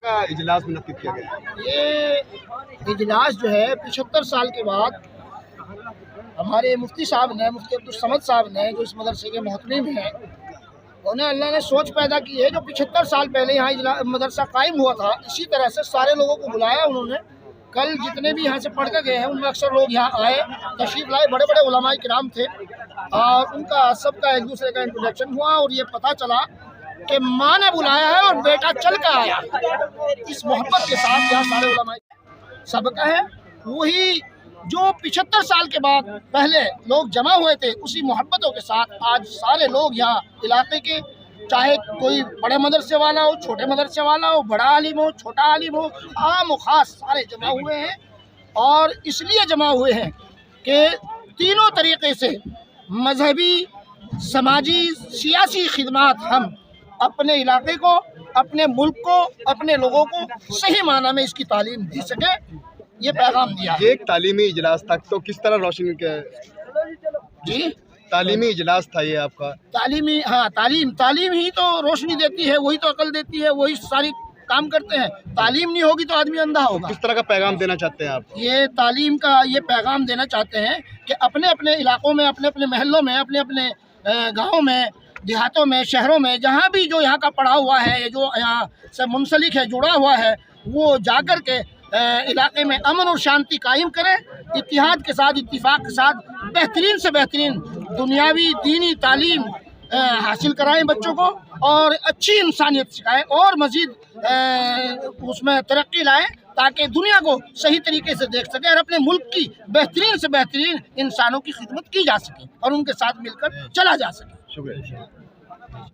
کا اجلاس منعقد کیا گیا؟ یہ اجلاس جو ہے 75 سال کے بعد ہمارے مفتی صاحب نے، مفتی عبدالصمد صاحب نے، جو اس مدرسے کے محتمم ہیں، انہیں اللہ نے سوچ پیدا کی ہے جو 75 سال پہلے یہاں مدرسہ قائم ہوا تھا، اسی طرح سے سارے لوگوں کو بلایا انہوں نے۔ کل جتنے بھی یہاں سے پڑھ کے گئے ہیں ان میں اکثر لوگ یہاں آئے، تشریف لائے، بڑے بڑے علماء کرام تھے، اور ان کا سب کا ایک دوسرے کا انٹروڈکشن ہوا، اور یہ پتہ چلا کہ ماں نے بلایا ہے اور بیٹا چل کر آیا۔ اس محبت کے ساتھ یہاں سارے علماء سبقہ ہے، وہی جو 75 سال کے بعد پہلے لوگ جمع ہوئے تھے، اسی محبتوں کے ساتھ آج سارے لوگ یہاں علاقے کے، چاہے کوئی بڑے مدرسے والا ہو، چھوٹے مدرسے والا ہو، بڑا عالم ہو، چھوٹا عالم ہو، عام و خاص سارے جمع ہوئے ہیں۔ اور اس لیے جمع ہوئے ہیں کہ تینوں طریقے سے مذہبی، سماجی، سیاسی خدمات ہم اپنے علاقے کو، اپنے ملک کو، اپنے لوگوں کو صحیح معنی میں اس کی تعلیم دے سکیں، یہ پیغام دیا ہے۔ یہ ایک تعلیمی اجلاس تھا، تو کس طرح روشنی کے جی، تعلیمی اجلاس تھا یہ آپ کا؟ تعلیمی، ہاں، تعلیم ہی تو روشنی دیتی ہے، وہی تو عقل دیتی ہے، وہی ساری کام کرتے ہیں۔ تعلیم نہیں ہوگی تو آدمی اندھا ہوگا۔ کس طرح کا پیغام دینا چاہتے ہیں آپ؟ یہ تعلیم کا یہ پیغام دینا چاہتے ہیں کہ اپنے اپنے علاقوں میں، اپنے اپنے محلوں میں، اپنے اپنے گاؤں میں، دیہاتوں میں، شہروں میں، جہاں بھی جو یہاں کا پڑھا ہوا ہے، جو یہاں سے منسلک ہے، جڑا ہوا ہے، وہ جا کر کے علاقے میں امن اور شانتی قائم کریں، اتحاد کے ساتھ، اتفاق کے ساتھ بہترین سے بہترین دنیاوی دینی تعلیم حاصل کرائیں بچوں کو، اور اچھی انسانیت سکھائیں، اور مزید اس میں ترقی لائیں، تاکہ دنیا کو صحیح طریقے سے دیکھ سکیں، اور اپنے ملک کی بہترین سے بہترین انسانوں کی خدمت کی جا سکے، اور ان کے ساتھ مل کر چلا جا سکے۔ شکریہ۔